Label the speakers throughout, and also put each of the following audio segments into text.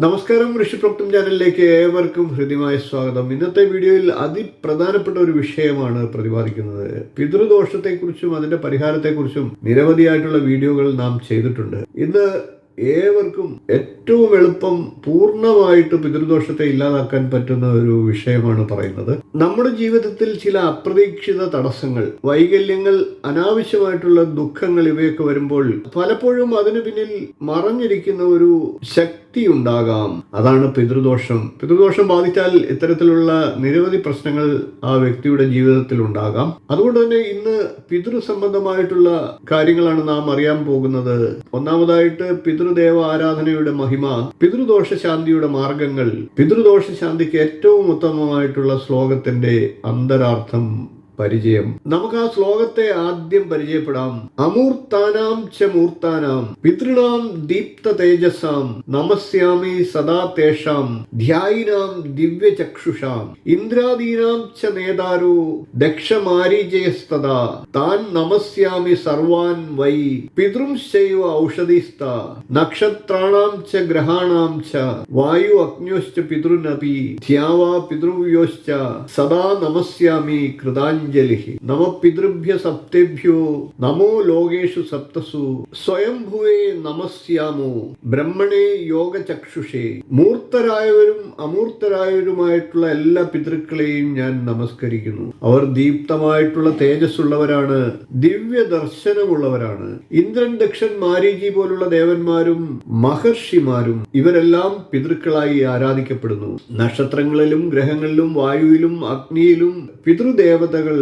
Speaker 1: നമസ്കാരം, ഋഷിപ്രോക്തം ചാനലിലേക്ക് ഏവർക്കും ഹൃദ്യമായ സ്വാഗതം. ഇന്നത്തെ വീഡിയോയിൽ അതിപ്രധാനപ്പെട്ട ഒരു വിഷയമാണ് പ്രതിപാദിക്കുന്നത്. പിതൃദോഷത്തെക്കുറിച്ചും അതിന്റെ പരിഹാരത്തെക്കുറിച്ചും നിരവധിയായിട്ടുള്ള വീഡിയോകൾ നാം ചെയ്തിട്ടുണ്ട്. ഇന്ന് ഏവർക്കും ഏറ്റവും എളുപ്പം പൂർണ്ണമായിട്ട് പിതൃദോഷത്തെ ഇല്ലാതാക്കാൻ പറ്റുന്ന ഒരു വിഷയമാണ് പറയുന്നത്. നമ്മുടെ ജീവിതത്തിൽ ചില അപ്രതീക്ഷിത തടസ്സങ്ങൾ, വൈകല്യങ്ങൾ, അനാവശ്യമായിട്ടുള്ള ദുഃഖങ്ങൾ ഇവയൊക്കെ വരുമ്പോൾ പലപ്പോഴും അതിന് പിന്നിൽ മറഞ്ഞിരിക്കുന്ന ഒരു ശക്തി ഉണ്ടാകാം. അതാണ് പിതൃദോഷം. പിതൃദോഷം ബാധിച്ചാൽ ഇത്തരത്തിലുള്ള നിരവധി പ്രശ്നങ്ങൾ ആ വ്യക്തിയുടെ ജീവിതത്തിൽ ഉണ്ടാകാം. അതുകൊണ്ട് തന്നെ ഇന്ന് പിതൃ സംബന്ധമായിട്ടുള്ള കാര്യങ്ങളാണ് നാം അറിയാൻ പോകുന്നത്. ഒന്നാമതായിട്ട് പിതൃദേവ ആരാധനയുടെ മഹിമ, പിതൃദോഷ ശാന്തിയുടെ മാർഗങ്ങൾ, പിതൃദോഷ ശാന്തിക്ക് ഏറ്റവും ഉത്തമമായിട്ടുള്ള ശ്ലോകത്തിന്റെ അന്തരാർത്ഥം പരിചയം. നമുക്ക് ആ ശ്ലോകത്തെ ആദ്യം പരിചയപ്പെടാം. അമൂർത്താനാം ച മൂർത്താനാം പിതൃണാം ദീപ്ത തേജസാം നമസ്യാമി സദാ തേഷാം ധ്യായിനാം ദിവ്യ ചക്ഷുഷാം ഇന്ദ്രാദീനാം ച നേതാരോ ദക്ഷമാരീജയസ്തദാ താൻ നമസ്യാമി സർവാൻ വൈ പിതൃംശ്ചൈവ ഔഷധിസ്ത നക്ഷത്രാണാം ച ഗ്രഹാണാം ച വായു അഗ്ന്യോശ്ച പിതൃനപി ധ്യാവാ പിതൃവ്യോശ്ച സദാ നമസ്യാമി കൃതാഞ്ജലി. നമ പിതൃഭ്യ സപ്തേഭ്യോ നമോ ലോകേഷു സപ്തസു സ്വയംഭുവേ നമസ്യാമോ ബ്രഹ്മണേ യോഗചക്ഷുഷേ. മൂർത്തരായവരും അമൂർത്തരായവരുമായിട്ടുള്ള എല്ലാ പിതൃക്കളെയും ഞാൻ നമസ്കരിക്കുന്നു. അവർ ദീപ്തമായിട്ടുള്ള തേജസ്സുള്ളവരാണ്, ദിവ്യ ദർശനമുള്ളവരാണ്. ഇന്ദ്രൻ, ദക്ഷൻ, മാരീചി പോലുള്ള ദേവന്മാരും മഹർഷിമാരും ഇവരെല്ലാം പിതൃക്കളായി ആരാധിക്കപ്പെടുന്നു. നക്ഷത്രങ്ങളിലും ഗ്രഹങ്ങളിലും വായുവിലും അഗ്നിയിലും പിതൃദേവതകൾ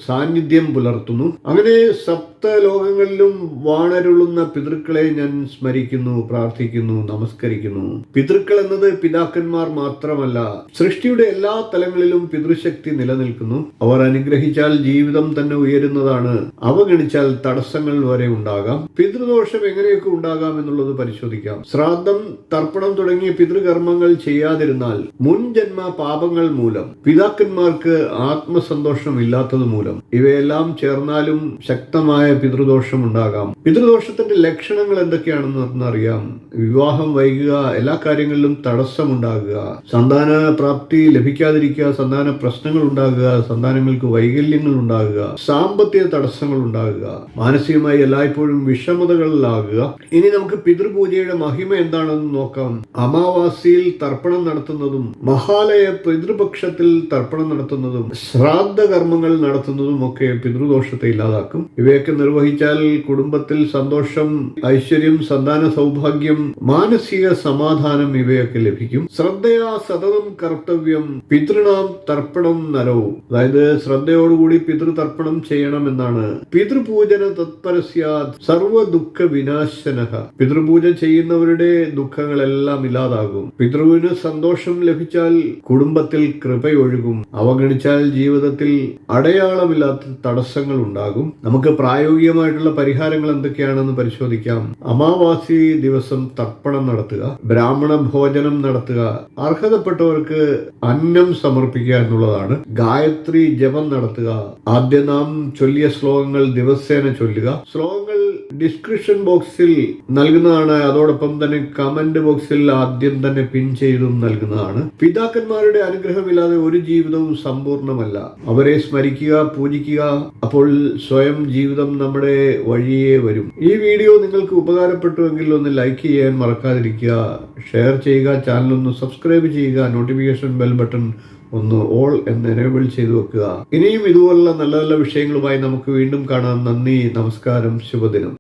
Speaker 1: സാന്നിധ്യം പുലർത്തുന്നു. അങ്ങനെ സപ്തലോകങ്ങളിലും വാണരുളുന്ന പിതൃക്കളെ ഞാൻ സ്മരിക്കുന്നു, പ്രാർത്ഥിക്കുന്നു, നമസ്കരിക്കുന്നു. പിതൃക്കൾ എന്നത് പിതാക്കന്മാർ മാത്രമല്ല, സൃഷ്ടിയുടെ എല്ലാ തലങ്ങളിലും പിതൃശക്തി നിലനിൽക്കുന്നു. അവർ അനുഗ്രഹിച്ചാൽ ജീവിതം തന്നെ ഉയരുന്നതാണ്, അവഗണിച്ചാൽ തടസ്സങ്ങൾ വരെ ഉണ്ടാകാം. പിതൃദോഷം എങ്ങനെയൊക്കെ ഉണ്ടാകാം എന്നുള്ളത് പരിശോധിക്കാം. ശ്രാദ്ധം, തർപ്പണം തുടങ്ങിയ പിതൃകർമ്മങ്ങൾ ചെയ്യാതിരുന്നാൽ മുൻജന്മ പാപങ്ങൾ മൂലം, പിതാക്കന്മാർക്ക് ആത്മസന്തോഷം ഇല്ലാത്തത് മൂലം, ഇവയെല്ലാം ചേർന്നാലും ശക്തമായ പിതൃദോഷം ഉണ്ടാകാം. പിതൃദോഷത്തിന്റെ ലക്ഷണങ്ങൾ എന്തൊക്കെയാണെന്ന് അറിയാം. വിവാഹം വൈകുക, എല്ലാ കാര്യങ്ങളിലും തടസ്സമുണ്ടാകുക, സന്താന പ്രാപ്തി ലഭിക്കാതിരിക്കുക, സന്താന പ്രശ്നങ്ങൾ ഉണ്ടാകുക, സന്താനങ്ങൾക്ക് വൈകല്യങ്ങൾ ഉണ്ടാകുക, സാമ്പത്തിക തടസ്സങ്ങൾ ഉണ്ടാകുക, മാനസികമായി എല്ലായ്പ്പോഴും വിഷമതകളിലാകുക. ഇനി നമുക്ക് പിതൃപൂജയുടെ മഹിമ എന്താണെന്ന് നോക്കാം. അമാവാസിയിൽ തർപ്പണം നടത്തുന്നതും മഹാലയ പിതൃപക്ഷത്തിൽ തർപ്പണം നടത്തുന്നതും ശ്രാദ്ധ കർമ്മങ്ങൾ നടത്തുന്നതും ഒക്കെ പിതൃദോഷത്തെ ഇല്ലാതാക്കും. ഇവയൊക്കെ നിർവഹിച്ചാൽ കുടുംബത്തിൽ സന്തോഷം, ഐശ്വര്യം, സന്താന സൗഭാഗ്യം, മാനസിക സമാധാനം ഇവയൊക്കെ ലഭിക്കും. ശ്രദ്ധയാ സതതം കർത്തവ്യം പിതൃണാം തർപ്പണം നരോ. അതായത് ശ്രദ്ധയോടുകൂടി പിതൃതർപ്പണം ചെയ്യണമെന്നാണ്. പിതൃപൂജന തത്പരസ്യാത് സർവ ദുഃഖ വിനാശനഃ. പിതൃപൂജ ചെയ്യുന്നവരുടെ ദുഃഖങ്ങളെല്ലാം ഇല്ലാതാകും. പിതൃവിന് സന്തോഷം ലഭിച്ചാൽ കുടുംബത്തിൽ കൃപയൊഴുകും. അവഗണിച്ചാൽ ജീവിതത്തിൽ അടയാളമില്ലാത്ത തടസ്സങ്ങൾ ഉണ്ടാകും. നമുക്ക് പ്രായോഗികമായിട്ടുള്ള പരിഹാരങ്ങൾ എന്തൊക്കെയാണെന്ന് പരിശോധിക്കാം. അമാവാസി ദിവസം തർപ്പണം നടത്തുക, ബ്രാഹ്മണ ഭോജനം നടത്തുക, അർഹതപ്പെട്ടവർക്ക് അന്നം സമർപ്പിക്കുക എന്നുള്ളതാണ്. ഗായത്രി ജപം നടത്തുക, ആദ്യം നാം ചൊല്ലിയ ശ്ലോകങ്ങൾ ദിവസേന ചൊല്ലുക. ശ്ലോകങ്ങൾ ഡിസ്ക്രിപ്ഷൻ ബോക്സിൽ നൽകുന്നതാണ്. അതോടൊപ്പം തന്നെ കമന്റ് ബോക്സിൽ ആദ്യം തന്നെ പിൻ ചെയ്തും നൽകുന്നതാണ്. പിതാക്കന്മാരുടെ അനുഗ്രഹമില്ലാതെ ഒരു ജീവിതവും സമ്പൂർണ്ണമല്ല. അവരെ സ്മരിക്കുക, പൂജിക്കുക. അപ്പോൾ സ്വയം ജീവിതം നമ്മുടെ വഴിയേ വരും. ഈ വീഡിയോ നിങ്ങൾക്ക് ഉപകാരപ്പെട്ടുവെങ്കിൽ ഒന്ന് ലൈക്ക് ചെയ്യാൻ മറക്കാതിരിക്കുക, ഷെയർ ചെയ്യുക, ചാനൽ ഒന്ന് സബ്സ്ക്രൈബ് ചെയ്യുക, നോട്ടിഫിക്കേഷൻ ബെൽ ബട്ടൺ ഒന്ന് ഓൾ എന്ന് എനേബിൾ ചെയ്തു വെക്കുക. ഇനിയും ഇതുപോലുള്ള നല്ല നല്ല വിഷയങ്ങളുമായി നമുക്ക് വീണ്ടും കാണാം. നന്ദി, നമസ്കാരം, ശുഭദിനം.